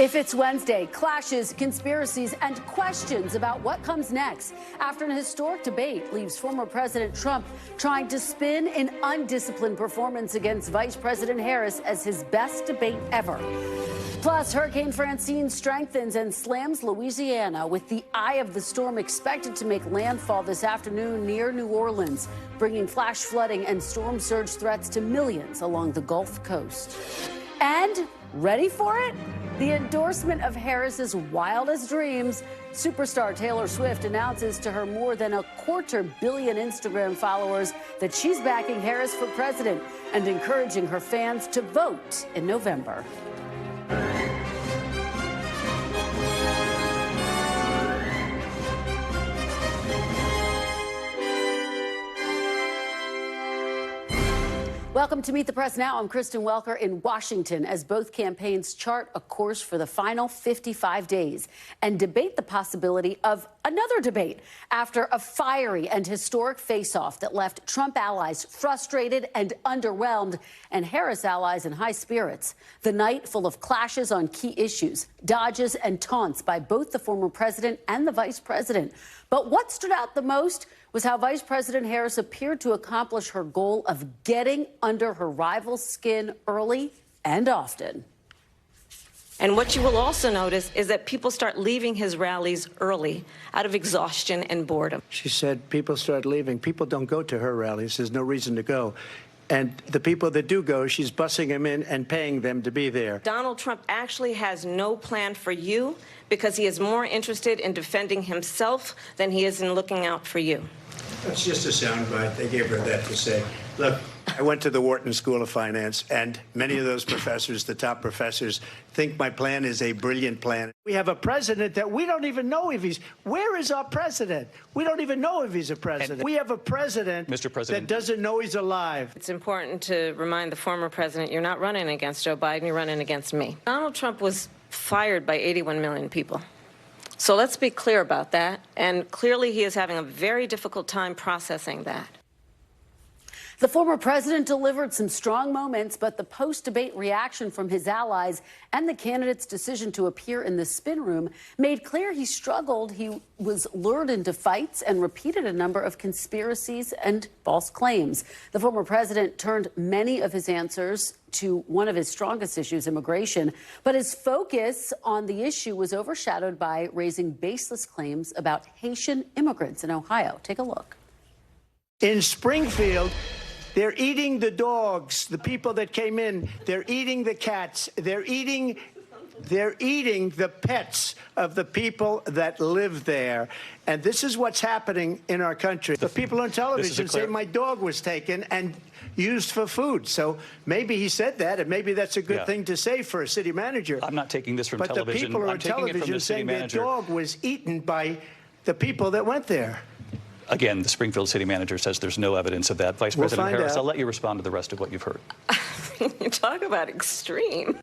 If it's Wednesday, clashes, conspiracies, and questions about what comes next after an historic debate leaves former President Trump trying to spin an undisciplined performance against Vice President Harris as his best debate ever. Plus, Hurricane Francine strengthens and slams Louisiana with the eye of the storm expected to make landfall this afternoon near New Orleans, bringing flash flooding and storm surge threats to millions along the Gulf Coast. And ready for it? The endorsement of Harris's wildest dreams. Superstar Taylor Swift announces to her more than 250 million Instagram followers that she's backing Harris for president and encouraging her fans to vote in November. Welcome to Meet the Press Now. I'm Kristen Welker in Washington as both campaigns chart a course for the final 55 days and debate the possibility of another debate after a fiery and historic face-off that left Trump allies frustrated and underwhelmed and Harris allies in high spirits. The night full of clashes on key issues, dodges and taunts by both the former president and the vice president. But what stood out the most was how Vice President Harris appeared to accomplish her goal of getting under her rival's skin early and often. And what you will also notice is that people start leaving his rallies early out of exhaustion and boredom. She said people start leaving. People don't go to her rallies. There's no reason to go. And the people that do go, she's bussing them in and paying them to be there. Donald Trump actually has no plan for you because he is more interested in defending himself than he is in looking out for you. That's just a soundbite. They gave her that to say. Look, I went to the Wharton School of Finance, and many of those professors, the top professors, think my plan is a brilliant plan. We have a president that we don't even know if he's... Where is our president? We don't even know if he's a president. We have a president, Mr. President, that doesn't know he's alive. It's important to remind the former president you're not running against Joe Biden, you're running against me. Donald Trump was fired by 81 million people. So let's be clear about that. And clearly he is having a very difficult time processing that. The former president delivered some strong moments, but the post-debate reaction from his allies and the candidate's decision to appear in the spin room made clear he struggled. He was lured into fights and repeated a number of conspiracies and false claims. The former president turned many of his answers to one of his strongest issues, immigration, but his focus on the issue was overshadowed by raising baseless claims about Haitian immigrants in Ohio. Take a look. In Springfield, they're eating the dogs, the people that came in. They're eating the cats. They're eating the pets of the people that live there. And this is what's happening in our country. The people on television say my dog was taken and used for food. So maybe he said that, and maybe that's a good thing to say for a city manager. I'm not taking this from television. But the people on television saying their dog was eaten by the people that went there. Again, the Springfield city manager says there's no evidence of that. Vice President Harris, I'll let you respond to the rest of what you've heard. You talk about extreme.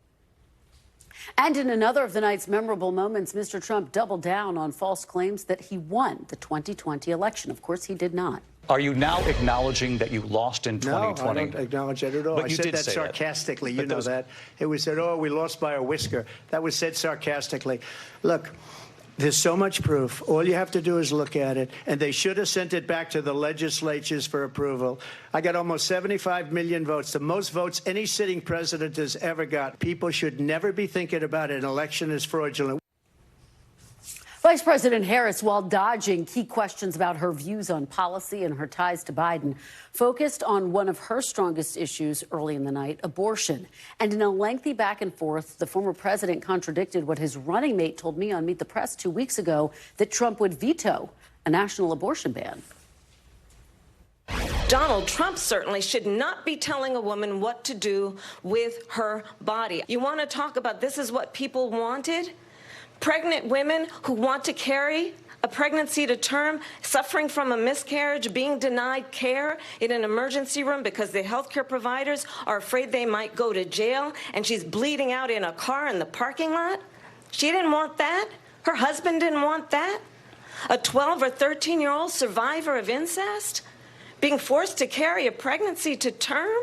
And in another of the night's memorable moments, Mr. Trump doubled down on false claims that he won the 2020 election. Of course, he did not. Are you now acknowledging that you lost in 2020? No, I don't acknowledge that at all. But I said that sarcastically. You know that. It was said, oh, we lost by a whisker. That was said sarcastically. Look, there's so much proof. All you have to do is look at it. And they should have sent it back to the legislatures for approval. I got almost 75 million votes, the most votes any sitting president has ever got. People should never be thinking about an election as fraudulent. Vice President Harris, while dodging key questions about her views on policy and her ties to Biden, focused on one of her strongest issues early in the night, abortion. And in a lengthy back and forth, the former president contradicted what his running mate told me on Meet the Press 2 weeks ago, that Trump would veto a national abortion ban. Donald Trump certainly should not be telling a woman what to do with her body. You want to talk about this is what people wanted? Pregnant women who want to carry a pregnancy to term, suffering from a miscarriage, being denied care in an emergency room because the healthcare providers are afraid they might go to jail, and she's bleeding out in a car in the parking lot. She didn't want that. Her husband didn't want that. A 12 or 13-year-old survivor of incest being forced to carry a pregnancy to term.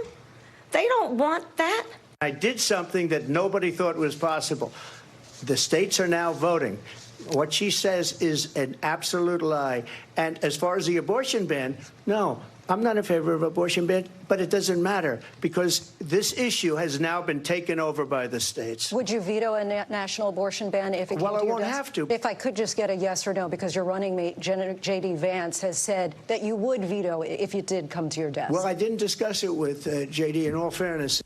They don't want that. I did something that nobody thought was possible. The states are now voting. What she says is an absolute lie. And as far as the abortion ban, no, I'm not in favor of abortion ban, but it doesn't matter because this issue has now been taken over by the states. Would you veto a national abortion ban if it came to your desk? Well, I won't have to. If I could just get a yes or no, because your running mate, J.D. Vance, has said that you would veto it if it did come to your desk. Well, I didn't discuss it with J.D., in all fairness.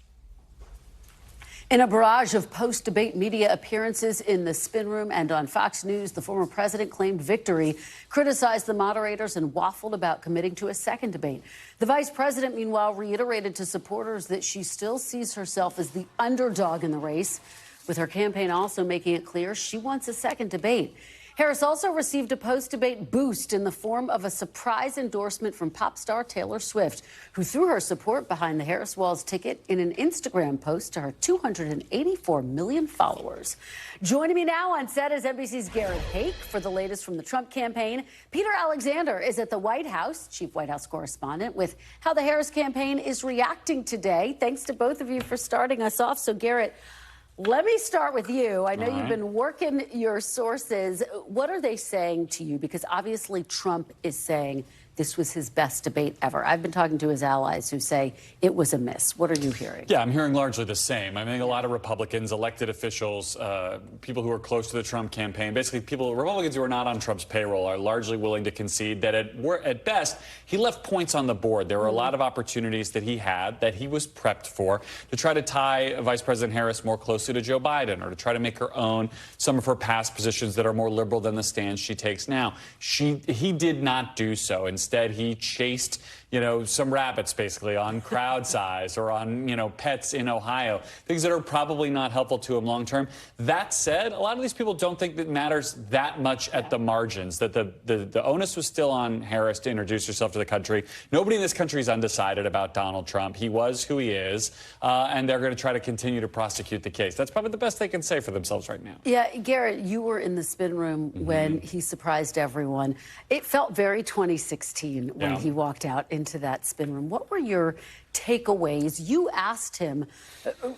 In a barrage of post-debate media appearances in the spin room and on Fox News, the former president claimed victory, criticized the moderators, and waffled about committing to a second debate. The vice president, meanwhile, reiterated to supporters that she still sees herself as the underdog in the race, with her campaign also making it clear she wants a second debate. Harris also received a post-debate boost in the form of a surprise endorsement from pop star Taylor Swift, who threw her support behind the Harris Walls ticket in an Instagram post to her 284 million followers. Joining me now on set is NBC's Garrett Haake for the latest from the Trump campaign. Peter Alexander is at the White House, chief White House correspondent, with how the Harris campaign is reacting today. Thanks to both of you for starting us off. So, Garrett, let me start with you. I know you've been working your sources. What are they saying to you? Because obviously Trump is saying this was his best debate ever. I've been talking to his allies who say it was a miss. What are you hearing? Yeah, I'm hearing largely the same. I think a lot of Republicans, elected officials, people who are close to the Trump campaign, basically Republicans who are not on Trump's payroll are largely willing to concede that at best, he left points on the board. There were a lot of opportunities that he had that he was prepped for to try to tie Vice President Harris more closely to Joe Biden or to try to make her own some of her past positions that are more liberal than the stance she takes now. He did not do so. Instead, he chased, some rabbits basically on crowd size or on, pets in Ohio, things that are probably not helpful to him long term. That said, a lot of these people don't think that matters that much at the margins, that the onus was still on Harris to introduce herself to the country. Nobody in this country is undecided about Donald Trump. He was who he is, and they're going to try to continue to prosecute the case. That's probably the best they can say for themselves right now. Yeah, Garrett, you were in the spin room when he surprised everyone. It felt very 2016 when he walked out into that spin room. What were your takeaways? You asked him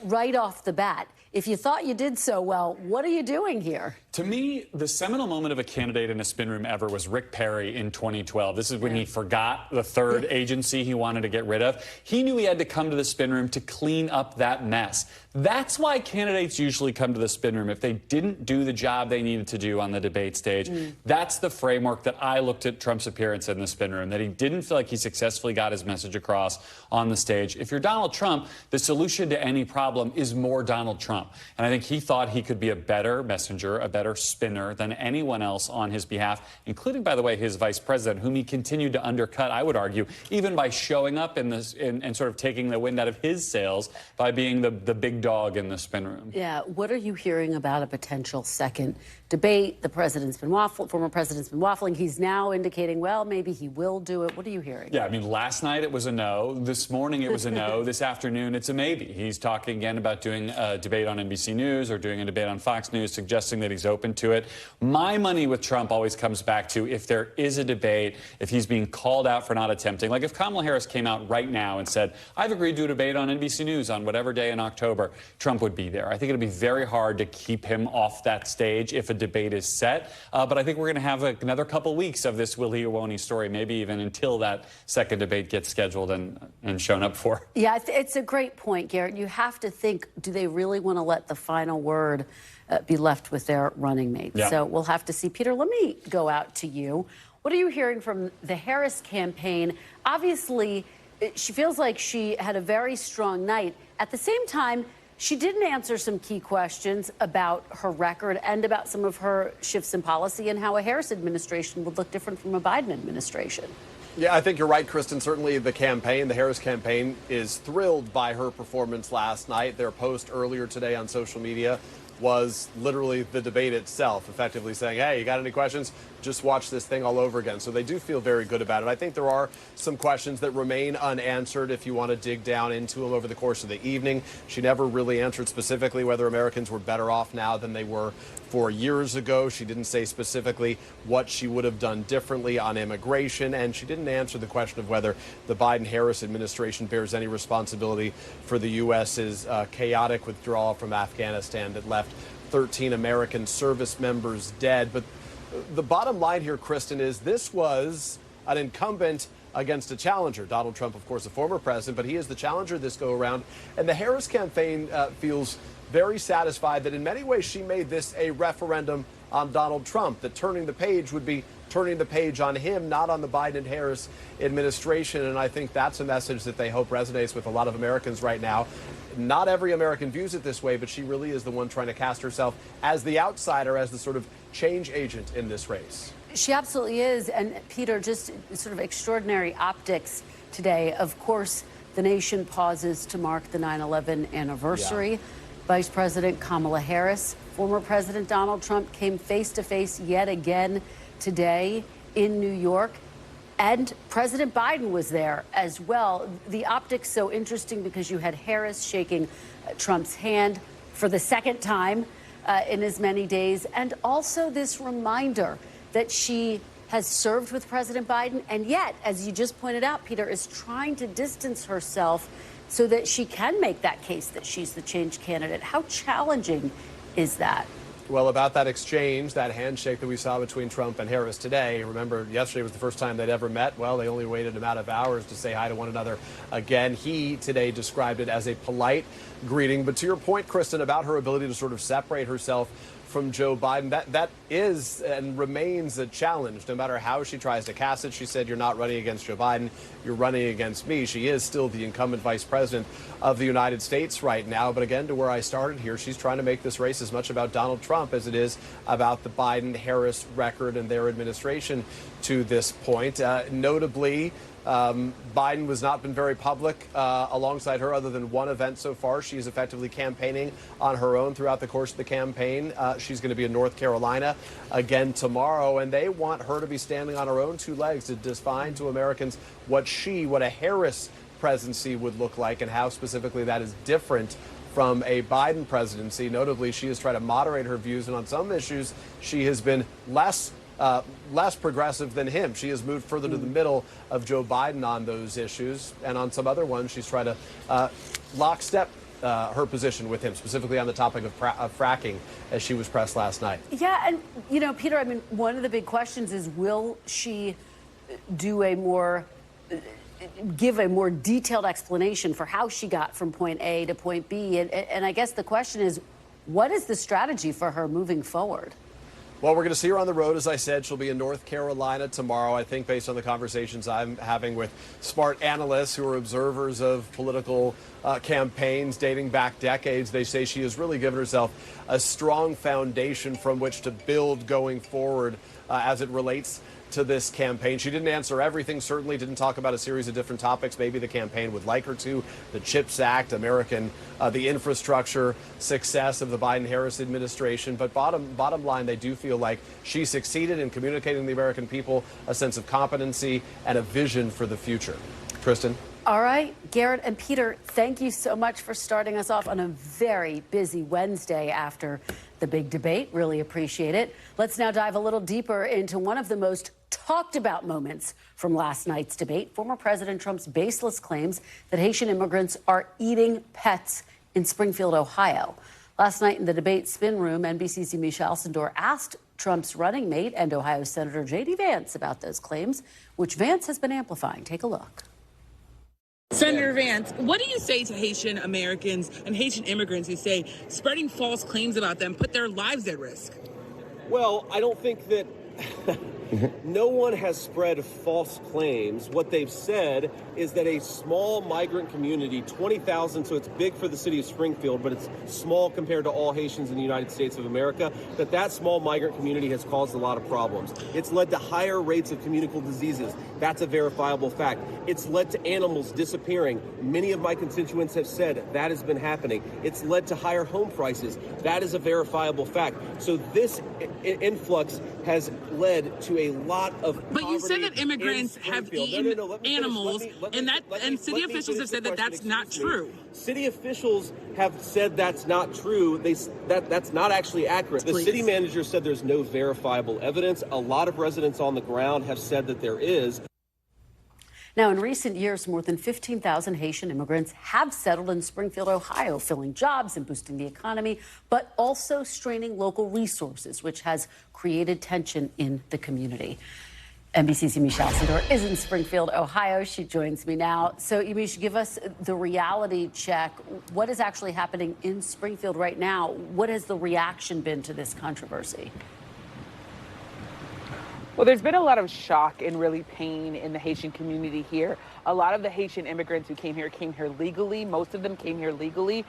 right off the bat, if you thought you did so well, what are you doing here? To me, the seminal moment of a candidate in a spin room ever was Rick Perry in 2012. This is when he forgot the third agency he wanted to get rid of. He knew he had to come to the spin room to clean up that mess. That's why candidates usually come to the spin room. If they didn't do the job they needed to do on the debate stage, that's the framework that I looked at Trump's appearance in the spin room, that he didn't feel like he successfully got his message across on the stage. If you're Donald Trump, the solution to any problem is more Donald Trump. And I think he thought he could be a better messenger, a better spinner than anyone else on his behalf, including, by the way, his vice president, whom he continued to undercut, I would argue, even by showing up in this and sort of taking the wind out of his sails by being the big dog in the spin room. Yeah. What are you hearing about a potential second debate? The president's been former president's been waffling. He's now indicating, well, maybe he will do it. What are you hearing? Yeah, I mean, last night it was a no. This morning it was a no. This afternoon it's a maybe. He's talking again about doing a debate on NBC News or doing a debate on Fox News, suggesting that he's open to it. My money with Trump always comes back to if there is a debate, if he's being called out for not attempting. Like if Kamala Harris came out right now and said, I've agreed to a debate on NBC News on whatever day in October, Trump would be there. I think it'll be very hard to keep him off that stage if a debate is set. But I think we're going to have another couple weeks of this will he or won't he story, maybe even until that second debate gets scheduled and shown up for. Yeah, it's a great point, Garrett. You have to think, do they really want to let the final word be left with their running mate? Yeah. So we'll have to see. Peter, let me go out to you. What are you hearing from the Harris campaign? Obviously, she feels like she had a very strong night. At the same time, she didn't answer some key questions about her record and about some of her shifts in policy and how a Harris administration would look different from a Biden administration. Yeah, I think you're right, Kristen. Certainly the Harris campaign is thrilled by her performance last night. Their post earlier today on social media was literally the debate itself, effectively saying, hey, you got any questions? Just watch this thing all over again. So they do feel very good about it. I think there are some questions that remain unanswered if you want to dig down into them over the course of the evening. She never really answered specifically whether Americans were better off now than they were 4 years ago. She didn't say specifically what she would have done differently on immigration, and she didn't answer the question of whether the Biden-Harris administration bears any responsibility for the U.S.'s chaotic withdrawal from Afghanistan that left 13 American service members dead. But the bottom line here, Kristen, is this was an incumbent against a challenger. Donald Trump, of course, a former president, but he is the challenger this go around. And the Harris campaign feels very satisfied that in many ways she made this a referendum on Donald Trump, that turning the page would be turning the page on him, not on the Biden and Harris administration. And I think that's a message that they hope resonates with a lot of Americans right now. Not every American views it this way, but she really is the one trying to cast herself as the outsider, as the sort of change agent in this race. She absolutely is. And Peter, just sort of extraordinary optics today. Of course, the nation pauses to mark the 9/11 anniversary. Yeah. Vice President Kamala Harris, former President Donald Trump came face to face yet again today in New York. And President Biden was there as well. The optics so interesting because you had Harris shaking Trump's hand for the second time in as many days. And also this reminder that she has served with President Biden, and yet, as you just pointed out, Peter, is trying to distance herself so that she can make that case that she's the change candidate. How challenging is that? Well, about that exchange, that handshake that we saw between Trump and Harris today, remember yesterday was the first time they'd ever met. Well, they only waited an amount of hours to say hi to one another again. He today described it as a polite greeting. But to your point, Kristen, about her ability to sort of separate herself from Joe Biden, that is and remains a challenge. No matter how she tries to cast it, she said, you're not running against Joe Biden, you're running against me. She is still the incumbent vice president of the United States right now. But again, to where I started here, she's trying to make this race as much about Donald Trump as it is about the Biden-Harris record and their administration to this point. Notably, Biden has not been very public alongside her other than one event so far. She is effectively campaigning on her own throughout the course of the campaign. She's going to be in North Carolina again tomorrow, and they want her to be standing on her own two legs to define to Americans what a Harris presidency would look like and how specifically that is different from a Biden presidency. Notably, she has tried to moderate her views, and on some issues, she has been less progressive than him. She has moved further to the middle of Joe Biden on those issues. And on some other ones, she's tried to lockstep her position with him, specifically on the topic of fracking, as she was pressed last night. Yeah, and, you know, Peter, I mean, one of the big questions is, will she do give a more detailed explanation for how she got from point A to point B? And I guess the question is, what is the strategy for her moving forward? Well, we're going to see her on the road. As I said, she'll be in North Carolina tomorrow. I think based on the conversations I'm having with smart analysts who are observers of political campaigns dating back decades, they say she has really given herself a strong foundation from which to build going forward as it relates to this campaign. She didn't answer everything, certainly didn't talk about a series of different topics maybe the campaign would like her to, the CHIPS Act, the infrastructure success of the Biden-Harris administration. But bottom line, they do feel like she succeeded in communicating to the American people a sense of competency and a vision for the future. Kristen? All right, Garrett and Peter, thank you so much for starting us off on a very busy Wednesday after the big debate. Really appreciate it. Let's now dive a little deeper into one of the most talked about moments from last night's debate, former President Trump's baseless claims that Haitian immigrants are eating pets in Springfield, Ohio. Last night in the debate spin room, NBC's Yamiche Alcindor asked Trump's running mate and Ohio Senator J.D. Vance about those claims, which Vance has been amplifying. Take a look. Senator Vance, what do you say to Haitian Americans and Haitian immigrants who say spreading false claims about them put their lives at risk? Well, I don't think that no one has spread false claims. What they've said is that a small migrant community, 20,000, so it's big for the city of Springfield, but it's small compared to all Haitians in the United States of America, that small migrant community has caused a lot of problems. It's led to higher rates of communicable diseases. That's a verifiable fact. It's led to animals disappearing. Many of my constituents have said that has been happening. It's led to higher home prices. That is a verifiable fact. So this influx has led to a lot of poverty. But you said that immigrants have eaten animals, and city officials have said that that's not true. City officials have said that's not true. That's not actually accurate. The city manager said there's no verifiable evidence. A lot of residents on the ground have said that there is. Now, in recent years, more than 15,000 Haitian immigrants have settled in Springfield, Ohio, filling jobs and boosting the economy, but also straining local resources, which has created tension in the community. NBC's Yamiche Alcindor is in Springfield, Ohio. She joins me now. So, Yamiche, give us the reality check. What is actually happening in Springfield right now? What has the reaction been to this controversy? Well, there's been a lot of shock and really pain in the Haitian community here. A lot of the Haitian immigrants who came here legally. Most of them came here legally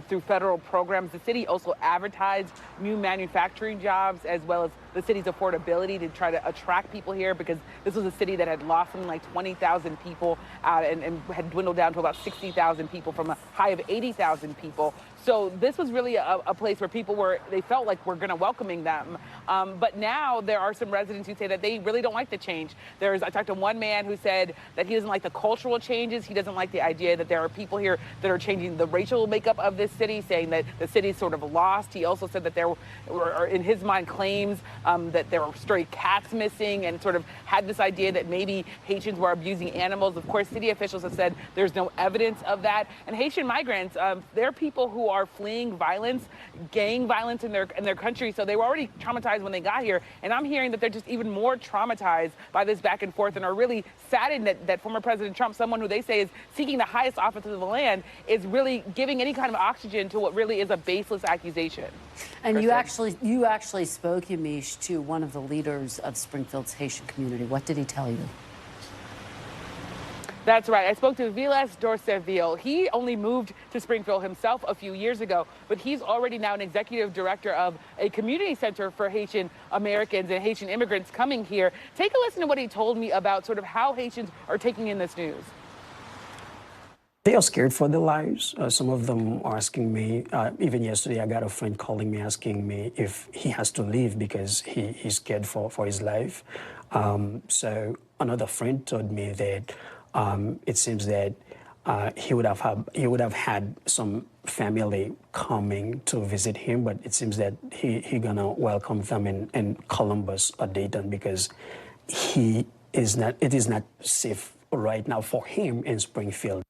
through federal programs. The city also advertised new manufacturing jobs as well as the city's affordability to try to attract people here, because this was a city that had lost something like 20,000 people and had dwindled down to about 60,000 people from a high of 80,000 people. So this was really a place where people they felt like we're going to welcoming them. But now there are some residents who say that they really don't like the change. I talked to one man who said that he doesn't like the cultural changes. He doesn't like the idea that there are people here that are changing the racial makeup of this city, saying that the city's sort of lost. He also said that there were, in his mind, claims that there were stray cats missing, and sort of had this idea that maybe Haitians were abusing animals. Of course, city officials have said there's no evidence of that. And Haitian migrants, they're people who are fleeing violence, gang violence in their country. So they were already traumatized when they got here. And I'm hearing that they're just even more traumatized by this back and forth, and are really saddened that former President Trump, someone who they say is seeking the highest office of the land, is really giving any kind of oxygen to what really is a baseless accusation. And you actually spoke, Yamiche, to one of the leaders of Springfield's Haitian community. What did he tell you? That's right. I spoke to Vilas Dorseville. He only moved to Springfield himself a few years ago, but he's already now an executive director of a community center for Haitian Americans and Haitian immigrants coming here. Take a listen to what he told me about sort of how Haitians are taking in this news. They are scared for their lives. Some of them are asking me, even yesterday I got a friend calling me asking me if he has to leave because he's scared for his life. So another friend told me that it seems that he would have had some family coming to visit him, but it seems that he gonna welcome them in Columbus or Dayton, because it is not safe right now for him in Springfield.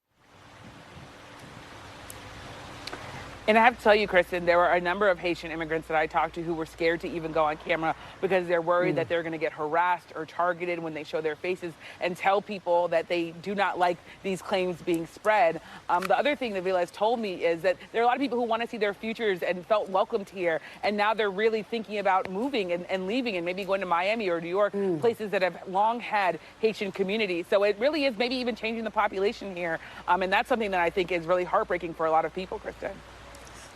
And I have to tell you, Kristen, there were a number of Haitian immigrants that I talked to who were scared to even go on camera because they're worried that they're going to get harassed or targeted when they show their faces and tell people that they do not like these claims being spread. The other thing that Vilas told me is that there are a lot of people who want to see their futures and felt welcomed here, and now they're really thinking about moving and leaving and maybe going to Miami or New York, places that have long had Haitian communities. So it really is maybe even changing the population here, and that's something that I think is really heartbreaking for a lot of people, Kristen.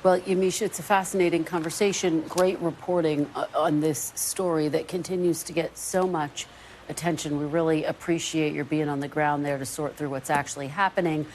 Well, Yamiche, it's a fascinating conversation. Great reporting on this story that continues to get so much attention. We really appreciate your being on the ground there to sort through what's actually happening.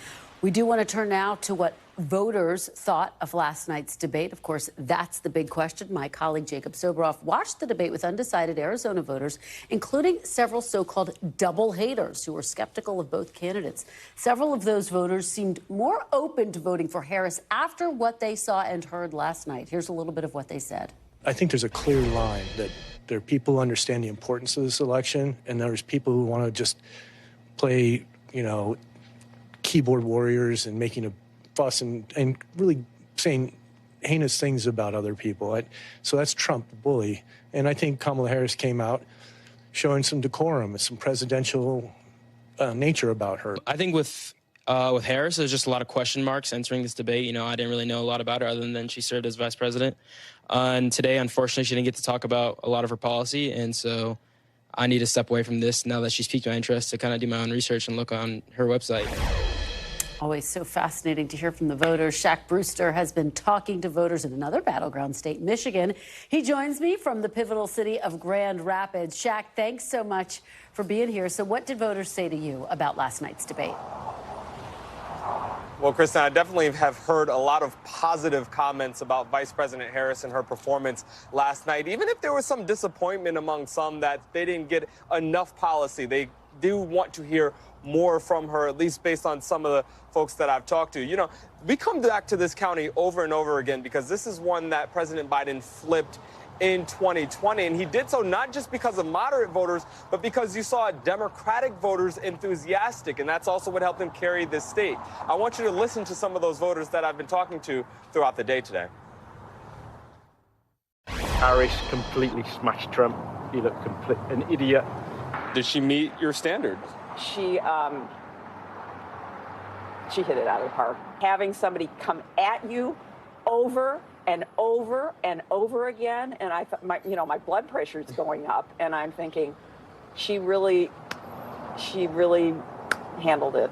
We do want to turn now to what voters thought of last night's debate. Of course, that's the big question. My colleague Jacob Soboroff watched the debate with undecided Arizona voters, including several so-called double haters who were skeptical of both candidates. Several of those voters seemed more open to voting for Harris after what they saw and heard last night. Here's a little bit of what they said. I think there's a clear line that there are people who understand the importance of this election, and there's people who want to just play, keyboard warriors and making a fuss and really saying heinous things about other people. So that's Trump, the bully. And I think Kamala Harris came out showing some decorum and some presidential nature about her. I think with Harris, there's just a lot of question marks entering this debate. I didn't really know a lot about her other than she served as vice president. And today, unfortunately, she didn't get to talk about a lot of her policy. And so I need to step away from this now that she's piqued my interest to kind of do my own research and look on her website. Always so fascinating to hear from the voters. Shaq Brewster has been talking to voters in another battleground state, Michigan. He joins me from the pivotal city of Grand Rapids. Shaq, thanks so much for being here. So what did voters say to you about last night's debate? Well, Kristen, I definitely have heard a lot of positive comments about Vice President Harris and her performance last night, even if there was some disappointment among some that they didn't get enough policy. They do want to hear more from her, at least based on some of the folks that I've talked to. You know, we come back to this county over and over again because this is one that President Biden flipped in 2020, and he did so not just because of moderate voters, but because you saw Democratic voters enthusiastic, and that's also what helped him carry this state. I want you to listen to some of those voters that I've been talking to throughout the day today. Harris completely smashed Trump. He looked an idiot. Did she meet your standards? She hit it out of the park. Having somebody come at you over and over and over again, and I thought, my blood pressure is going up, and I'm thinking, she really handled it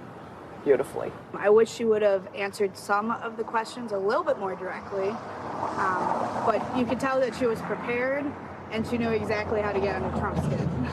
beautifully. I wish she would have answered some of the questions a little bit more directly, but you could tell that she was prepared and she knew exactly how to get under Trump's skin.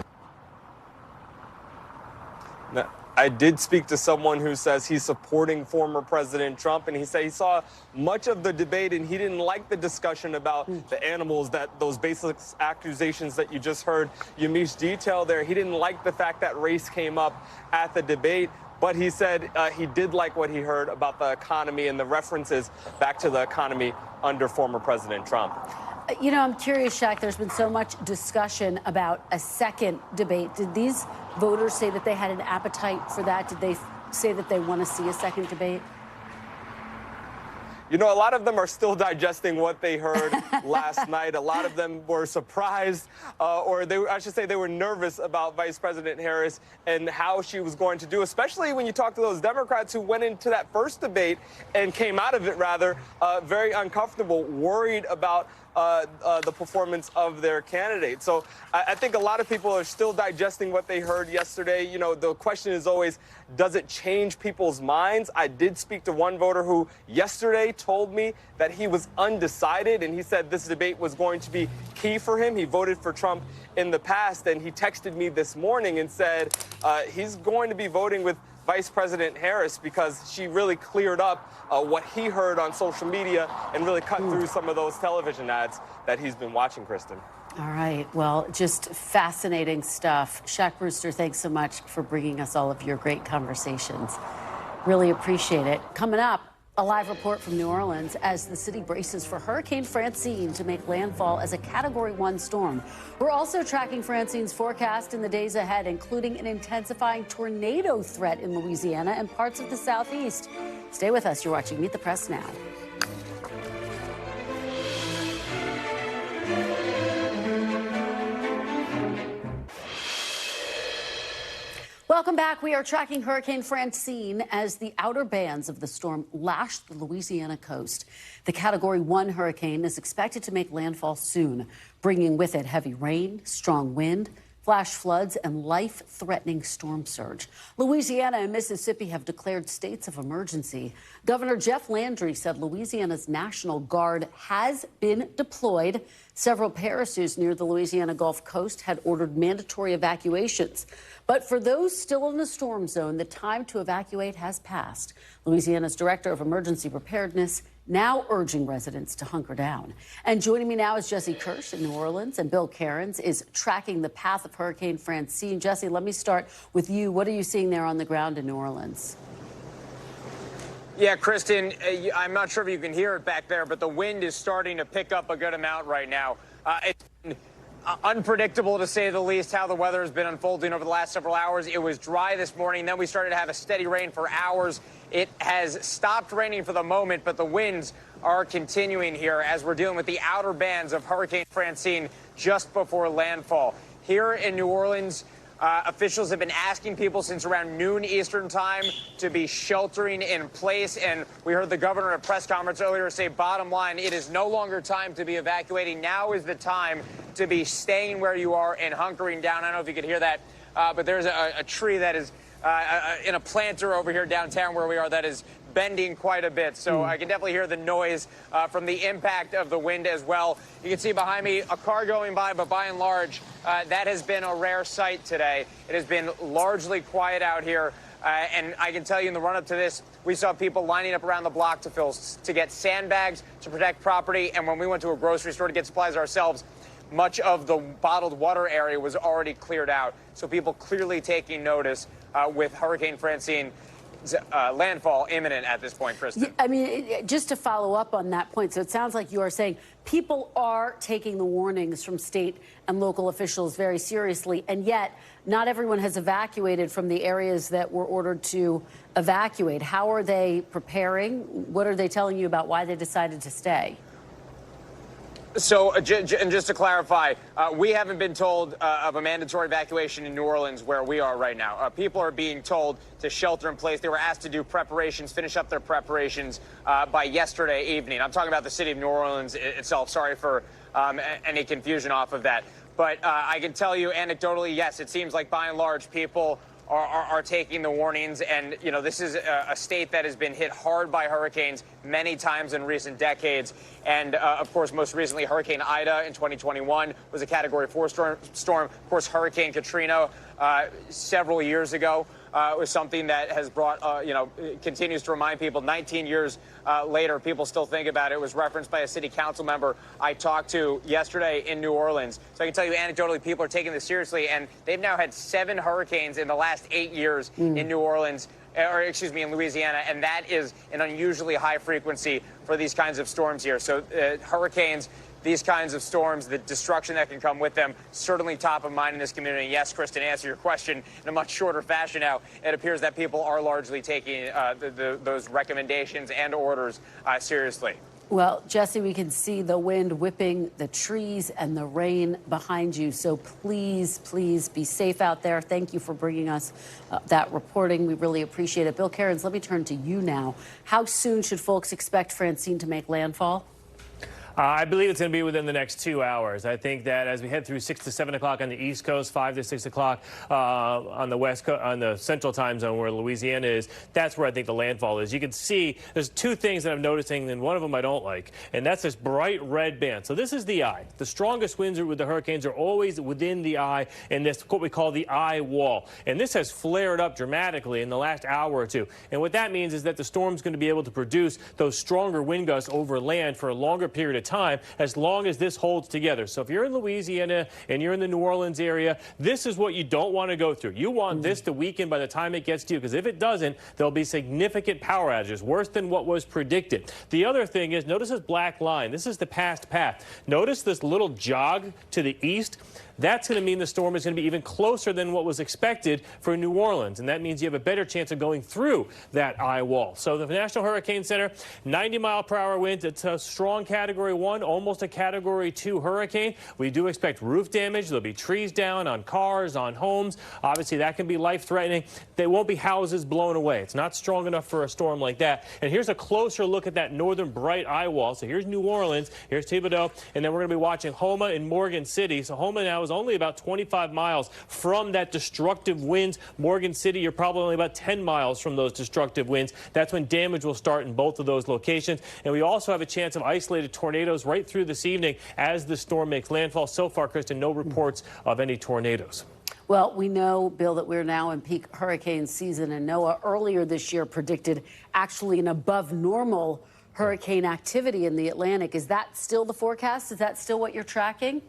Now, I did speak to someone who says he's supporting former President Trump, and he said he saw much of the debate and he didn't like the discussion about the animals, those basic accusations that you just heard Yamiche detail there. He didn't like the fact that race came up at the debate, but he said he did like what he heard about the economy and the references back to the economy under former President Trump. You know, I'm curious, Shaq, there's been so much discussion about a second debate. Did these voters say that they had an appetite for that? Did they say that they want to see a second debate? You know, a lot of them are still digesting what they heard last night. A lot of them were surprised, or I should say they were nervous about Vice President Harris and how she was going to do, especially when you talk to those Democrats who went into that first debate and came out of it, rather, very uncomfortable, worried about the performance of their candidate. So I think a lot of people are still digesting what they heard yesterday. You know, the question is always, does it change people's minds? I did speak to one voter who yesterday told me that he was undecided, and he said this debate was going to be key for him. He voted for Trump in the past, and he texted me this morning and said he's going to be voting with Vice President Harris because she really cleared up what he heard on social media and really cut through some of those television ads that he's been watching, Kristen. All right. Well, just fascinating stuff. Shaq Brewster, thanks so much for bringing us all of your great conversations. Really appreciate it. Coming up, a live report from New Orleans as the city braces for Hurricane Francine to make landfall as a Category 1 storm. We're also tracking Francine's forecast in the days ahead, including an intensifying tornado threat in Louisiana and parts of the southeast. Stay with us. You're watching Meet the Press Now. Welcome back. We are tracking Hurricane Francine as the outer bands of the storm lash the Louisiana coast. The Category 1 hurricane is expected to make landfall soon, bringing with it heavy rain, strong wind, flash floods, and life-threatening storm surge. Louisiana and Mississippi have declared states of emergency. Governor Jeff Landry said Louisiana's National Guard has been deployed. Several parishes near the Louisiana Gulf Coast had ordered mandatory evacuations. But for those still in the storm zone, the time to evacuate has passed. Louisiana's Director of Emergency Preparedness now urging residents to hunker down. And joining me now is Jesse Kirsch in New Orleans, and Bill Cairns is tracking the path of Hurricane Francine. Jesse, let me start with you. What are you seeing there on the ground in New Orleans? Yeah, Kristen, I'm not sure if you can hear it back there, but the wind is starting to pick up a good amount right now. It's been unpredictable, to say the least, how the weather has been unfolding over the last several hours. It was dry this morning. Then we started to have a steady rain for hours. It has stopped raining for the moment, but the winds are continuing here as we're dealing with the outer bands of Hurricane Francine just before landfall. Here in New Orleans, officials have been asking people since around noon Eastern time to be sheltering in place. And we heard the governor at a press conference earlier say, bottom line, it is no longer time to be evacuating. Now is the time to be staying where you are and hunkering down. I don't know if you could hear that, but there's a tree that is in a planter over here downtown where we are that is bending quite a bit. So I can definitely hear the noise from the impact of the wind as well. You can see behind me a car going by, but by and large, that has been a rare sight today. It has been largely quiet out here. And I can tell you in the run-up to this, we saw people lining up around the block to get sandbags to protect property. And when we went to a grocery store to get supplies ourselves, much of the bottled water area was already cleared out. So people clearly taking notice with Hurricane Francine landfall imminent at this point, Kristen. Yeah, I mean, just to follow up on that point, so it sounds like you are saying people are taking the warnings from state and local officials very seriously, and yet not everyone has evacuated from the areas that were ordered to evacuate. How are they preparing? What are they telling you about why they decided to stay? So, and just to clarify, we haven't been told of a mandatory evacuation in New Orleans where we are right now. People are being told to shelter in place. They were asked to do preparations, finish up their preparations by yesterday evening. I'm talking about the city of New Orleans itself. Sorry for any confusion off of that. But I can tell you anecdotally, yes, it seems like by and large people are taking the warnings. And, you know, this is a state that has been hit hard by hurricanes many times in recent decades. And, of course, most recently, Hurricane Ida in 2021 was a Category 4 storm. Of course, Hurricane Katrina several years ago was something that has brought, you know, continues to remind people 19 years later, people still think about it. It was referenced by a city council member I talked to yesterday in New Orleans. So I can tell you anecdotally, people are taking this seriously, and they've now had 7 hurricanes in the last 8 years in New Orleans, or excuse me, in Louisiana, and that is an unusually high frequency for these kinds of storms here. So hurricanes, these kinds of storms, the destruction that can come with them, certainly top of mind in this community. Yes, Kristen, to answer your question in a much shorter fashion now, it appears that people are largely taking those recommendations and orders seriously. Well, Jesse, we can see the wind whipping the trees and the rain behind you. So please, please be safe out there. Thank you for bringing us that reporting. We really appreciate it. Bill Cairns, let me turn to you now. How soon should folks expect Francine to make landfall? I believe it's going to be within the next 2 hours. I think that as we head through 6 to 7 o'clock on the East Coast, 5 to 6 o'clock on the West Coast, on the Central Time Zone where Louisiana is, that's where I think the landfall is. You can see there's 2 things that I'm noticing, and one of them I don't like, and that's this bright red band. So this is the eye. The strongest winds with the hurricanes are always within the eye, and this what we call the eye wall. And this has flared up dramatically in the last hour or two. And what that means is that the storm's going to be able to produce those stronger wind gusts over land for a longer period of time as long as this holds together. So if you're in Louisiana and you're in the New Orleans area, this is what you don't want to go through. You want this to weaken by the time it gets to you, because if it doesn't, there'll be significant power outages, worse than what was predicted. The other thing is, notice this black line. This is the past path. Notice this little jog to the east. That's going to mean the storm is going to be even closer than what was expected for New Orleans, and that means you have a better chance of going through that eye wall. So the National Hurricane Center, 90-mile-per-hour winds. It's a strong Category 1, almost a Category 2 hurricane. We do expect roof damage. There'll be trees down on cars, on homes. Obviously, that can be life-threatening. There won't be houses blown away. It's not strong enough for a storm like that. And here's a closer look at that northern bright eye wall. So here's New Orleans, here's Thibodaux, and then we're going to be watching Houma and Morgan City. So Houma now is only about 25 miles from that destructive winds. Morgan City, you're probably only about 10 miles from those destructive winds. That's when damage will start in both of those locations. And we also have a chance of isolated tornadoes right through this evening as the storm makes landfall. So far, Kristen, no reports of any tornadoes. Well, we know, Bill, that we're now in peak hurricane season, and NOAA earlier this year predicted actually an above normal hurricane activity in the Atlantic. Is that still the forecast? Is that still what you're tracking?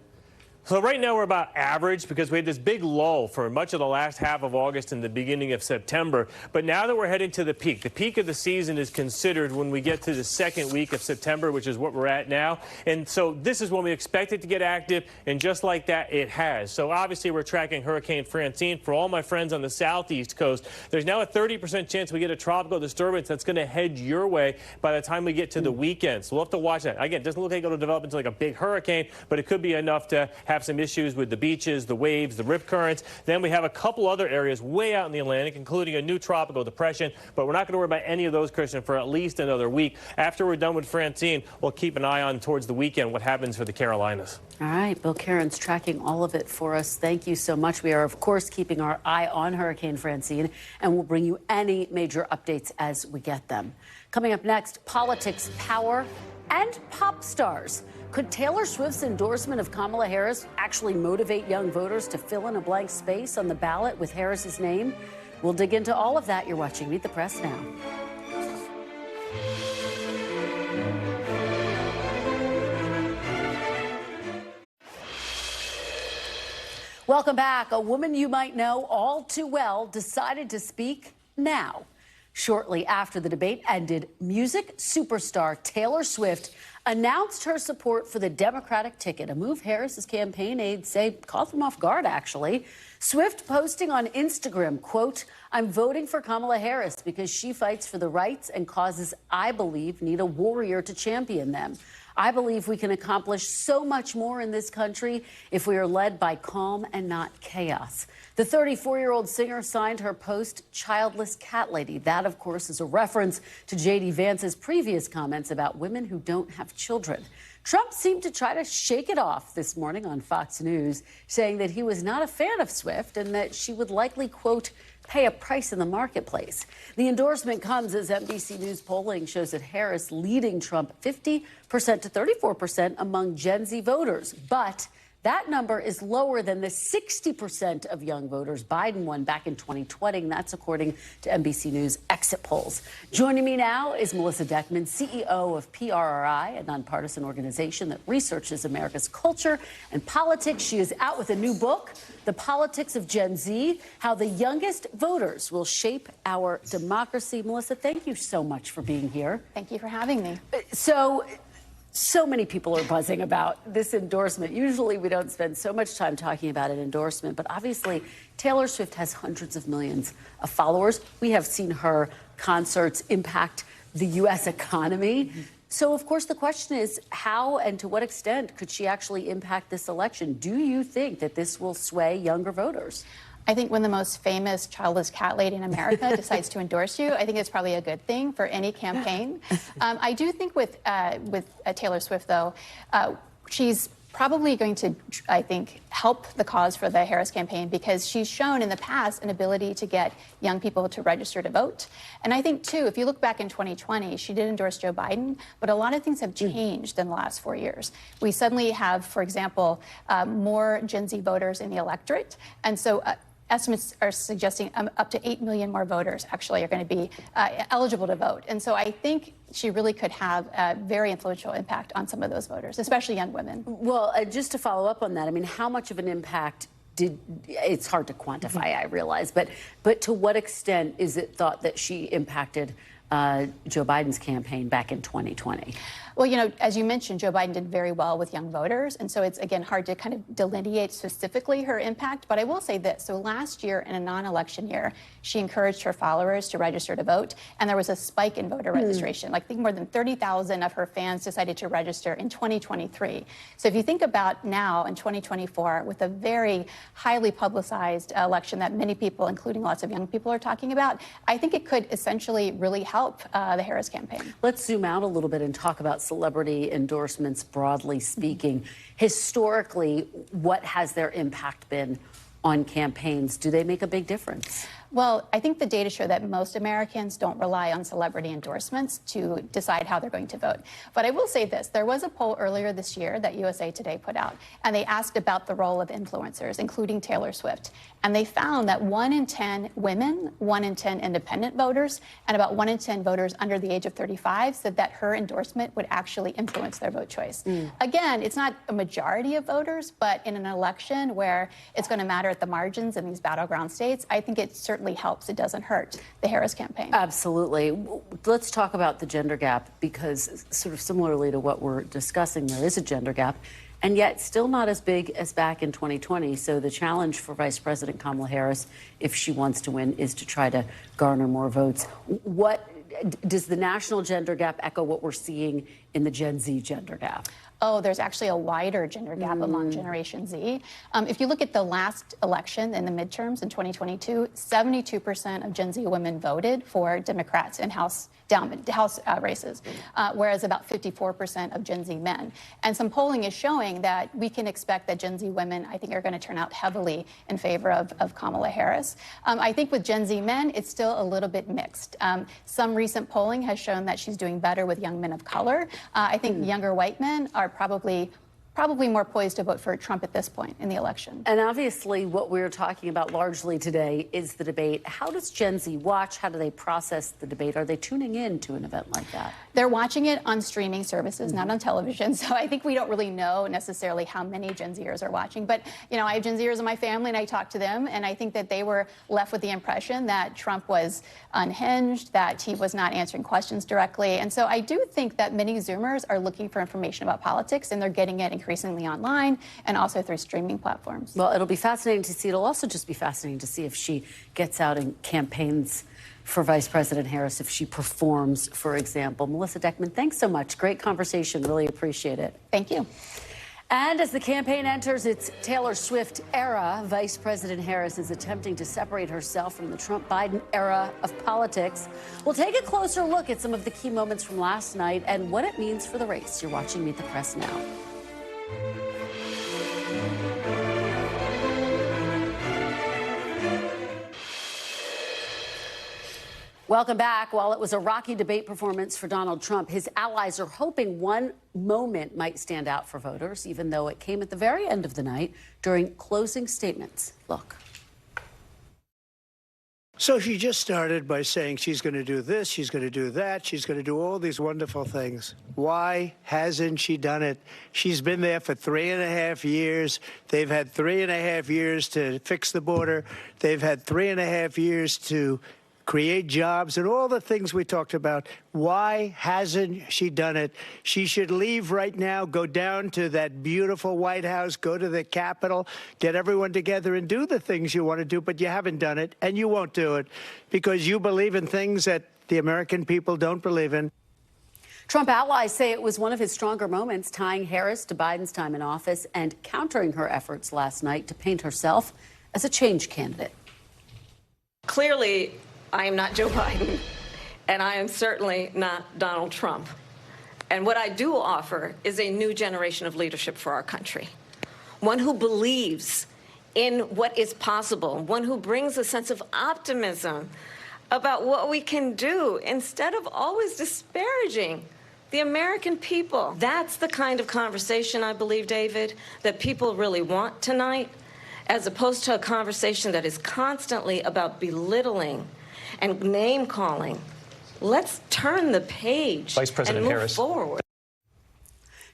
So right now we're about average because we had this big lull for much of the last half of August and the beginning of September. But now that we're heading to the peak of the season is considered when we get to the second week of September, which is what we're at now. And so this is when we expect it to get active, and just like that, it has. So obviously we're tracking Hurricane Francine. For all my friends on the southeast coast, there's now a 30% chance we get a tropical disturbance that's going to head your way by the time we get to the weekend. So we'll have to watch that. Again, it doesn't look like it'll develop into like a big hurricane, but it could be enough to have some issues with the beaches, the waves, the rip currents. Then we have a couple other areas way out in the Atlantic, including a new tropical depression. But we're not going to worry about any of those, Christian, for at least another week. After we're done with Francine, we'll keep an eye on towards the weekend what happens for the Carolinas. All right, Bill Cairns tracking all of it for us. Thank you so much. We are, of course, keeping our eye on Hurricane Francine, and we'll bring you any major updates as we get them. Coming up next, politics, power, and pop stars. Could Taylor Swift's endorsement of Kamala Harris actually motivate young voters to fill in a blank space on the ballot with Harris's name? We'll dig into all of that. You're watching Meet the Press now. Welcome back. A woman you might know all too well decided to speak now. Shortly after the debate ended, music superstar Taylor Swift announced her support for the Democratic ticket, a move Harris's campaign aides say caught them off guard, actually. Swift posting on Instagram, quote, "I'm voting for Kamala Harris because she fights for the rights and causes I believe need a warrior to champion them. I believe we can accomplish so much more in this country if we are led by calm and not chaos." The 34-year-old singer signed her post childless cat lady. That, of course, is a reference to J.D. Vance's previous comments about women who don't have children. Trump seemed to try to shake it off this morning on Fox News, saying that he was not a fan of Swift and that she would likely, quote, pay a price in the marketplace. The endorsement comes as NBC News polling shows that Harris leading Trump 50% to 34% among Gen Z voters. But that number is lower than the 60% of young voters Biden won back in 2020, and that's according to NBC News exit polls. Joining me now is Melissa Deckman, CEO of PRRI, a nonpartisan organization that researches America's culture and politics. She is out with a new book, The Politics of Gen Z, How the Youngest Voters Will Shape Our Democracy. Melissa, thank you so much for being here. Thank you for having me. So many people are buzzing about this endorsement. Usually we don't spend so much time talking about an endorsement, but obviously Taylor Swift has hundreds of millions of followers. We have seen her concerts impact the U.S. economy. So, of course, the question is how and to what extent could she actually impact this election? Do you think that this will sway younger voters? I think when the most famous childless cat lady in America decides to endorse you, I think it's probably a good thing for any campaign. I do think with Taylor Swift, though, she's probably going to, I think, help the cause for the Harris campaign because she's shown in the past an ability to get young people to register to vote. And I think, too, if you look back in 2020, she did endorse Joe Biden, but a lot of things have changed in the last 4 years. We suddenly have, for example, more Gen Z voters in the electorate. And so estimates are suggesting up to 8 million more voters actually are going to be eligible to vote. And so I think she really could have a very influential impact on some of those voters, especially young women. Well, just to follow up on that, I mean, how much of an impact it's hard to quantify, I realize, but to what extent is it thought that she impacted Joe Biden's campaign back in 2020? Well, you know, as you mentioned, Joe Biden did very well with young voters. And so it's, again, hard to kind of delineate specifically her impact. But I will say this. So last year, in a non-election year, she encouraged her followers to register to vote. And there was a spike in voter registration. Like, I think more than 30,000 of her fans decided to register in 2023. So if you think about now in 2024, with a very highly publicized election that many people, including lots of young people, are talking about, I think it could essentially really help the Harris campaign. Let's zoom out a little bit and talk about celebrity endorsements, broadly speaking. Historically, what has their impact been on campaigns? Do they make a big difference? Well, I think the data show that most Americans don't rely on celebrity endorsements to decide how they're going to vote. But I will say this. There was a poll earlier this year that USA Today put out, and they asked about the role of influencers, including Taylor Swift. And they found that 1 in 10 women, 1 in 10 independent voters, and about 1 in 10 voters under the age of 35 said that her endorsement would actually influence their vote choice. Again, it's not a majority of voters, but in an election where it's going to matter at the margins in these battleground states, I think it certainly helps. It doesn't hurt the Harris campaign. Absolutely. Let's talk about the gender gap, because sort of similarly to what we're discussing, there is a gender gap, and yet still not as big as back in 2020. So the challenge for Vice President Kamala Harris, if she wants to win, is to try to garner more votes. What does the national gender gap echo what we're seeing in the Gen Z gender gap? Oh, there's actually a wider gender gap among Generation Z. If you look at the last election in the midterms in 2022, 72% of Gen Z women voted for Democrats in House races, whereas about 54% of Gen Z men. And some polling is showing that we can expect that Gen Z women, I think, are going to turn out heavily in favor of Kamala Harris. I think with Gen Z men, it's still a little bit mixed. Some recent polling has shown that she's doing better with young men of color. I think younger white men are probably probably more poised to vote for Trump at this point in the election. And obviously what we're talking about largely today is the debate. How does Gen Z watch? How do they process the debate? Are they tuning in to an event like that? They're watching it on streaming services, not on television. So I think we don't really know necessarily how many Gen Zers are watching. But, you know, I have Gen Zers in my family and I talk to them, and I think that they were left with the impression that Trump was unhinged, that he was not answering questions directly. And so I do think that many Zoomers are looking for information about politics, and they're getting it increasingly online and also through streaming platforms. Well, it'll be fascinating to see. It'll also just be fascinating to see if she gets out and campaigns for Vice President Harris, if she performs, for example. Melissa Deckman, thanks so much. Great conversation. Really appreciate it. Thank you. And as the campaign enters its Taylor Swift era, Vice President Harris is attempting to separate herself from the Trump-Biden era of politics. We'll take a closer look at some of the key moments from last night and what it means for the race. You're watching Meet the Press now. Welcome back. While it was a rocky debate performance for Donald Trump, his allies are hoping one moment might stand out for voters, even though it came at the very end of the night during closing statements. Look. So she just started by saying she's going to do this, she's going to do that, she's going to do all these wonderful things. Why hasn't she done it? She's been there for 3.5 years. They've had 3.5 years to fix the border. They've had 3.5 years to create jobs and all the things we talked about. Why hasn't she done it? She should leave right now, go down to that beautiful White House, go to the Capitol, get everyone together and do the things you want to do, but you haven't done it, and you won't do it because you believe in things that the American people don't believe in. Trump allies say it was one of his stronger moments, tying Harris to Biden's time in office and countering her efforts last night to paint herself as a change candidate. Clearly, I am not Joe Biden, and I am certainly not Donald Trump. And what I do offer is a new generation of leadership for our country, one who believes in what is possible, one who brings a sense of optimism about what we can do instead of always disparaging the American people. That's the kind of conversation, I believe, David, that people really want tonight, as opposed to a conversation that is constantly about belittling and name-calling. Let's turn the page Vice President and move Harris. forward.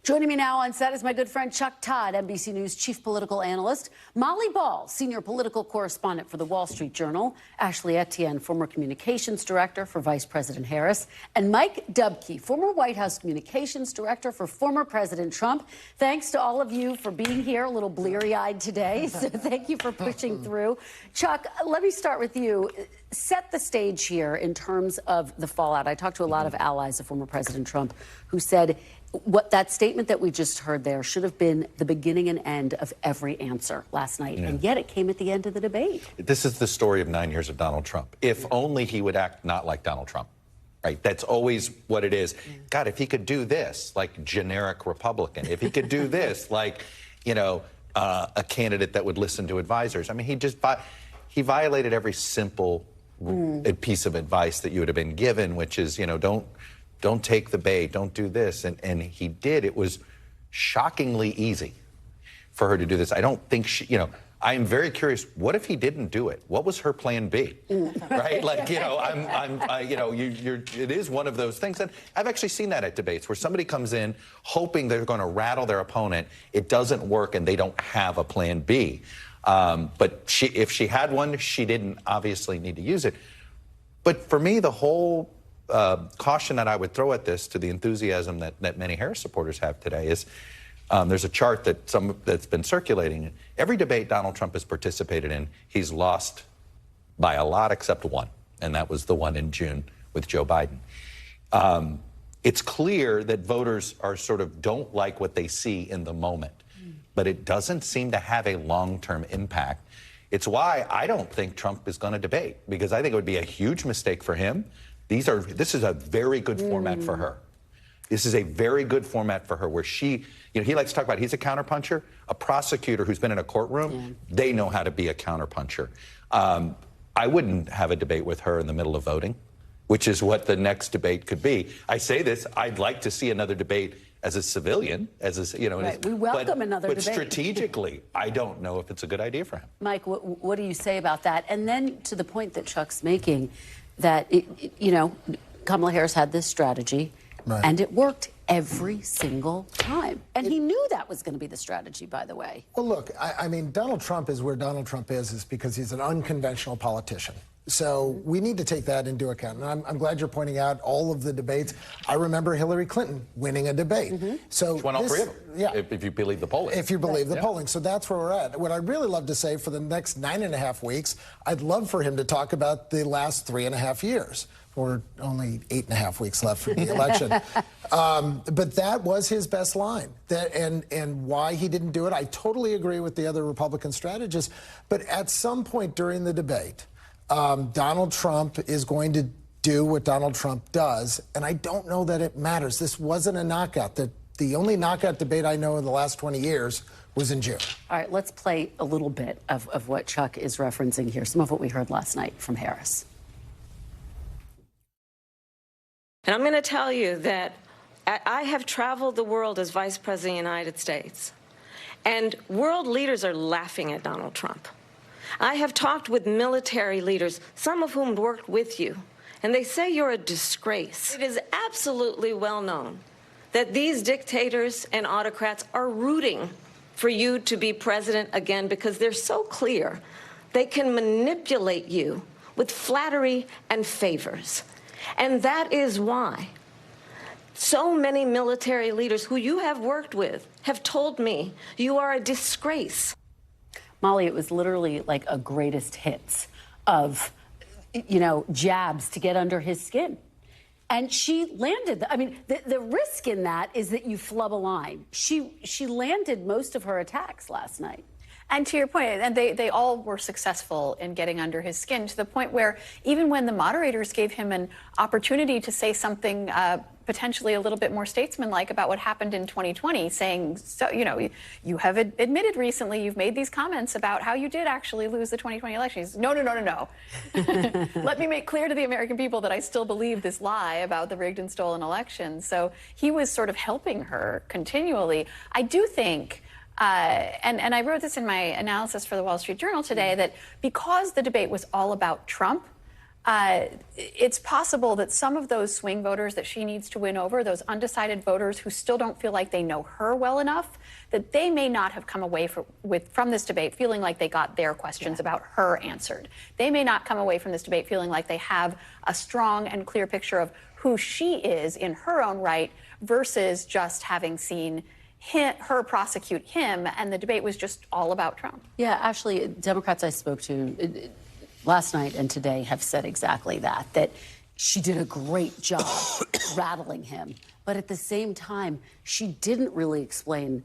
Joining me now on set is my good friend Chuck Todd, NBC News chief political analyst, Molly Ball, senior political correspondent for the Wall Street Journal, Ashley Etienne, former communications director for Vice President Harris, and Mike Dubke, former White House communications director for former President Trump. Thanks to all of you for being here, a little bleary-eyed today, so thank you for pushing through. Chuck, let me start with you. Set the stage here in terms of the fallout. I talked to a lot of allies of former President Trump who said what that statement that we just heard there should have been the beginning and end of every answer last night. And yet it came at the end of the debate. This is the story of 9 years of Donald Trump. If only he would act not like Donald Trump. Right? That's always what it is. God, if he could do this, like generic Republican, if he could do this, like, you know, a candidate that would listen to advisors. I mean, he violated every simple piece of advice that you would have been given, which is, you know, don't take the bait, don't do this. And he did. It was shockingly easy for her to do this. I don't think she, you know, I am very curious, what if he didn't do it? What was her plan B? Right? Like, you know, you know, it is one of those things. And I've actually seen that at debates where somebody comes in hoping they're going to rattle their opponent. It doesn't work and they don't have a plan B. But if she had one, she didn't obviously need to use it. But for me, the whole caution that I would throw at this, to the enthusiasm that many Harris supporters have today, is there's a chart that's been circulating. Every debate Donald Trump has participated in, he's lost by a lot except one, and that was the one in June with Joe Biden. It's clear that voters are sort of don't like what they see in the moment, but it doesn't seem to have a long-term impact. It's why I don't think Trump is going to debate, because I think it would be a huge mistake for him. This is a very good format for her. This is a very good format for her where she, you know, he likes to talk about he's a counterpuncher. A prosecutor who's been in a courtroom, they know how to be a counterpuncher. I wouldn't have a debate with her in the middle of voting, which is what the next debate could be. I say this, I'd like to see another debate as a civilian, as a, you know. Right. We welcome another but debate. Strategically, I don't know if it's a good idea for him. Mike, what do you say about that? And then to the point that Chuck's making, that you know, Kamala Harris had this strategy, and it worked every single time. And he knew that was going to be the strategy, by the way. Well, look, I mean, Donald Trump is where Donald Trump is because he's an unconventional politician. So we need to take that into account. And I'm glad you're pointing out all of the debates. I remember Hillary Clinton winning a debate. So she won all three of them, if you believe the polling. If you believe the polling. So that's where we're at. What I'd really love to say for the next 9.5 weeks, I'd love for him to talk about the last 3.5 years. Or only 8.5 weeks left for the election. But that was his best line. And why he didn't do it, I totally agree with the other Republican strategists. But at some point during the debate, Donald Trump is going to do what Donald Trump does. And I don't know that it matters. This wasn't a knockout. The only knockout debate I know in the last 20 years was in June. All right, let's play a little bit of what Chuck is referencing here, some of what we heard last night from Harris. And I'm going to tell you that I have traveled the world as Vice President of the United States, and world leaders are laughing at Donald Trump. I have talked with military leaders, some of whom worked with you, and they say you're a disgrace. It is absolutely well known that these dictators and autocrats are rooting for you to be president again because they're so clear they can manipulate you with flattery and favors. And that is why so many military leaders who you have worked with have told me you are a disgrace. Molly, it was literally like a greatest hits of, you know, jabs to get under his skin. And she landed. I mean, the risk in that is that you flub a line. She landed most of her attacks last night. And to your point, and they all were successful in getting under his skin, to the point where even when the moderators gave him an opportunity to say something potentially a little bit more statesmanlike about what happened in 2020, saying, so, you know, you have admitted recently you've made these comments about how you did actually lose the 2020 election. He's, no. Let me make clear to the American people that I still believe this lie about the rigged and stolen election. So he was sort of helping her continually. I do think... and I wrote this in my analysis for the Wall Street Journal today, that because the debate was all about Trump, it's possible that some of those swing voters that she needs to win over, those undecided voters who still don't feel like they know her well enough, that they may not have come away from this debate feeling like they got their questions about her answered. They may not come away from this debate feeling like they have a strong and clear picture of who she is in her own right versus just having seen her prosecute him, and the debate was just all about Trump. Yeah, actually, Democrats I spoke to last night and today have said exactly that she did a great job rattling him. But at the same time, she didn't really explain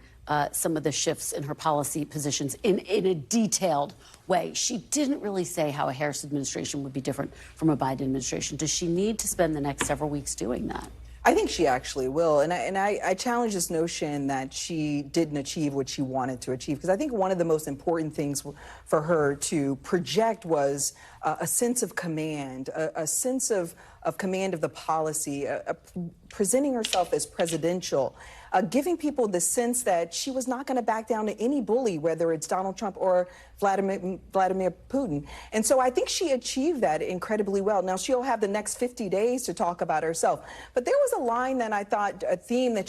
some of the shifts in her policy positions in a detailed way. She didn't really say how a Harris administration would be different from a Biden administration. Does she need to spend the next several weeks doing that? I think she actually will. And I challenge this notion that she didn't achieve what she wanted to achieve, because I think one of the most important things for her to project was a sense of command, a sense of command of the policy, presenting herself as presidential, giving people the sense that she was not going to back down to any bully, whether it's Donald Trump or Vladimir Putin. And so I think she achieved that incredibly well. Now, she'll have the next 50 days to talk about herself. But there was a line that I thought, a theme that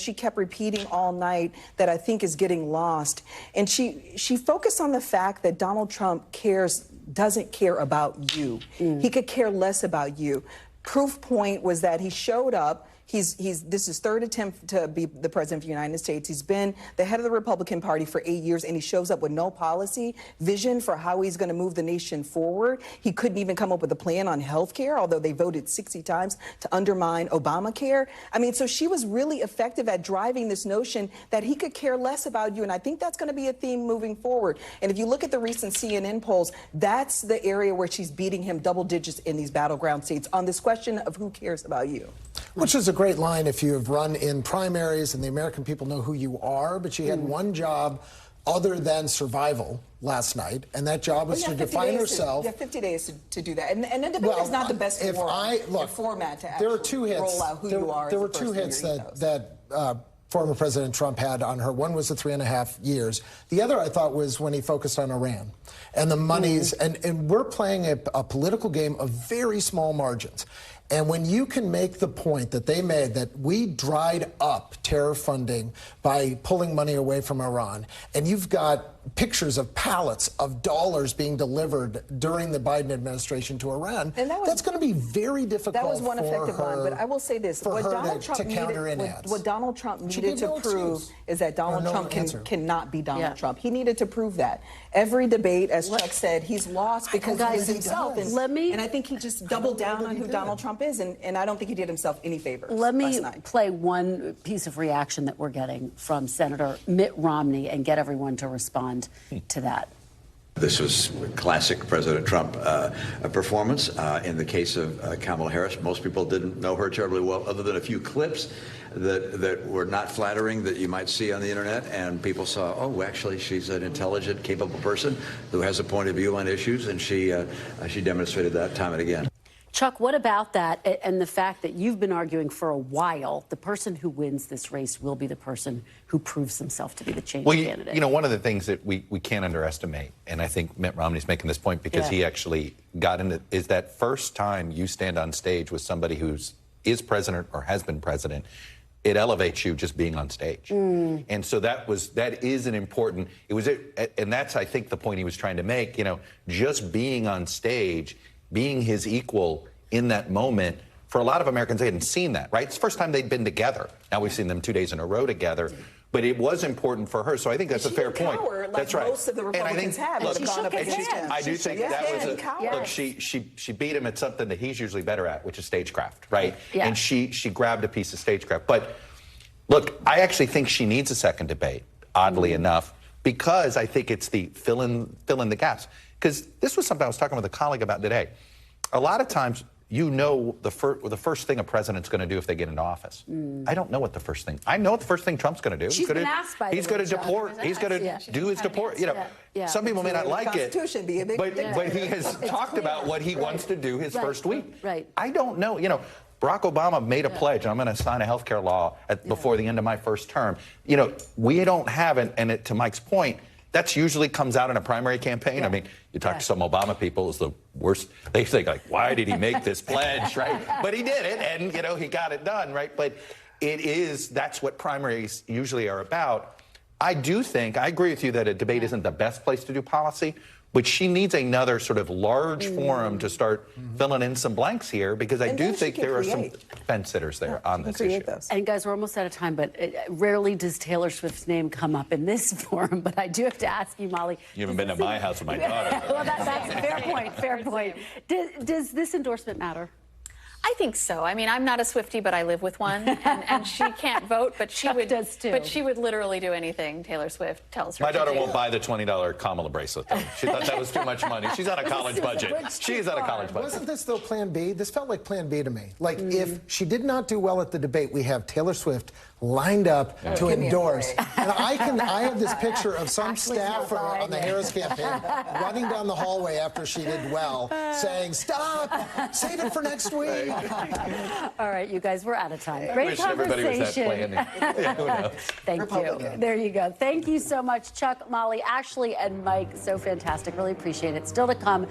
she kept repeating all night that I think is getting lost. And she focused on the fact that Donald Trump doesn't care about you. He could care less about you. Proof point was that he showed up. This is his third attempt to be the president of the United States. He's been the head of the Republican Party for 8 years, and he shows up with no policy vision for how he's going to move the nation forward. He couldn't even come up with a plan on health care, although they voted 60 times to undermine Obamacare. I mean, so she was really effective at driving this notion that he could care less about you, and I think that's going to be a theme moving forward. And if you look at the recent CNN polls, that's the area where she's beating him double digits in these battleground states on this question of who cares about you. Which is a great line if you have run in primaries and the American people know who you are, but she had one job other than survival last night, and that job was to define herself. You have 50 days to do that. And the debate is not the best format to actually roll out who you are. There were two hits that former President Trump had on her. One was the 3.5 years. The other, I thought, was when he focused on Iran and the monies. And we're playing a political game of very small margins. And when you can make the point that they made that we dried up terror funding by pulling money away from Iran, and you've got pictures of pallets of dollars being delivered during the Biden administration to Iran, and that's going to be very difficult. That was one effective for her, one, but I will say this: for her to counter in ads. What Donald Trump needed to prove is that Donald Trump cannot be Donald Trump. He needed to prove that. Every debate, as Chuck said, he's lost because he is himself. And I think he just doubled down on who Donald Trump is, and I don't think he did himself any favors. Let me play one piece of reaction that we're getting from Senator Mitt Romney and get everyone to respond to that. This was classic President Trump performance. In the case of Kamala Harris, most people didn't know her terribly well, other than a few clips that were not flattering that you might see on the internet, and people saw, oh, actually, she's an intelligent, capable person who has a point of view on issues, and she demonstrated that time and again. Chuck, what about that and the fact that you've been arguing for a while the person who wins this race will be the person who proves himself to be the change candidate? You know, one of the things that we can't underestimate, and I think Mitt Romney's making this point because he actually got into, is that first time you stand on stage with somebody who's is president or has been president, it elevates you just being on stage. And so that is an important, and that's, I think, the point he was trying to make, you know, just being on stage, being his equal in that moment. For a lot of Americans, they hadn't seen that, right? It's the first time they'd been together. Now we've seen them 2 days in a row together. But it was important for her, so I think that's a fair point. That's right. Most of the Republicans have. I do think that was look. She beat him at something that he's usually better at, which is stagecraft, right? And she grabbed a piece of stagecraft. But look, I actually think she needs a second debate. Oddly enough, because I think it's the fill in the gaps. Because this was something I was talking with a colleague about today. A lot of times, you know the first thing a president's going to do if they get into office. I don't know what the first thing. I know what the first thing Trump's going to do. He's going to deport. He's going to do his deport. You know, some people may not like it, but he has talked about what he wants to do his first week. I don't know. You know, Barack Obama made a pledge. I'm going to sign a health care law before the end of my first term. You know, we don't have it, and to Mike's point, that's usually comes out in a primary campaign. I mean, you talk to some Obama people, it's the worst. They think, like, why did he make this pledge, right? But he did it, and, you know, he got it done, right? But that's what primaries usually are about. I do think, I agree with you that a debate isn't the best place to do policy, but she needs another sort of large forum to start filling in some blanks here, because I do think there are some fence sitters there on this issue. And guys, we're almost out of time, but rarely does Taylor Swift's name come up in this forum, but I do have to ask you, Molly. You haven't been to my house with my daughter. Well, that's a fair point, fair point. Does this endorsement matter? I think so. I mean, I'm not a Swiftie, but I live with one, and she can't vote, but she would. Does too. But she would literally do anything Taylor Swift tells her. My daughter to do. won't buy the $20 Kamala bracelet, though. She thought that was too much money. She's on a college budget. She's on a college budget. Wasn't this though Plan B? This felt like Plan B to me. Like if she did not do well at the debate, we have Taylor Swift lined up to endorse. And I have this picture of some staffer on the Harris campaign running down the hallway after she did well, saying, "Stop! Save it for next week." All right, you guys, we're out of time. I Great wish everybody was that planning. Who knows? Thank you. There you go. Thank you so much, Chuck, Molly, Ashley, and Mike. So fantastic. Really appreciate it. Still to come,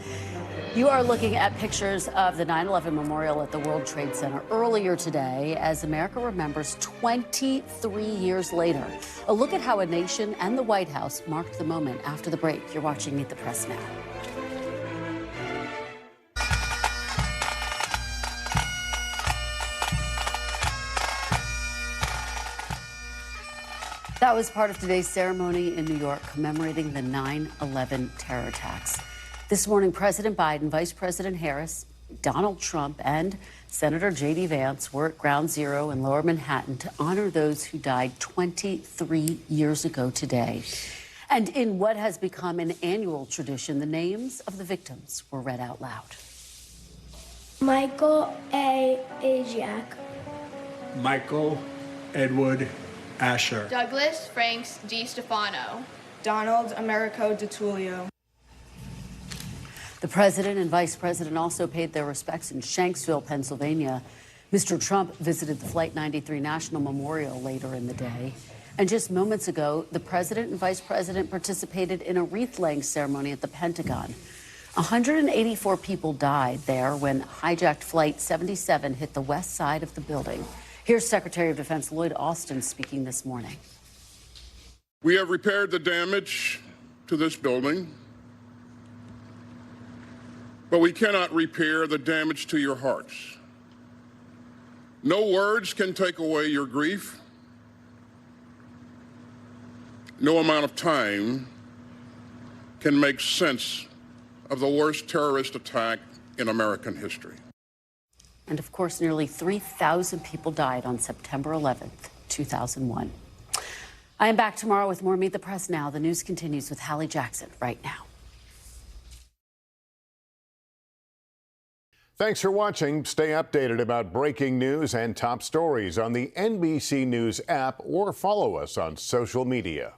you are looking at pictures of the 9/11 memorial at the World Trade Center earlier today as America remembers 23 years later. A look at how a nation and the White House marked the moment after the break. You're watching Meet the Press now. That was part of today's ceremony in New York commemorating the 9/11 terror attacks. This morning, President Biden, Vice President Harris, Donald Trump, and Senator J.D. Vance were at Ground Zero in Lower Manhattan to honor those who died 23 years ago today. And in what has become an annual tradition, the names of the victims were read out loud. Michael A. Ajak. Michael Edward Asher. Douglas Franks D. Stefano. Donald Americo DiTullio. The president and vice president also paid their respects in Shanksville, Pennsylvania, Mr. Trump visited the Flight 93 National Memorial later in the day. And just moments ago, the president and vice president participated in a wreath-laying ceremony at the Pentagon. 184 people died there when hijacked Flight 77 hit the west side of the building. Here's Secretary of Defense Lloyd Austin speaking this morning. We have repaired the damage to this building, but we cannot repair the damage to your hearts. No words can take away your grief. No amount of time can make sense of the worst terrorist attack in American history. And of course, nearly 3,000 people died on September 11th, 2001. I am back tomorrow with more Meet the Press Now. The news continues with Hallie Jackson right now. Thanks for watching. Stay updated about breaking news and top stories on the NBC News app or follow us on social media.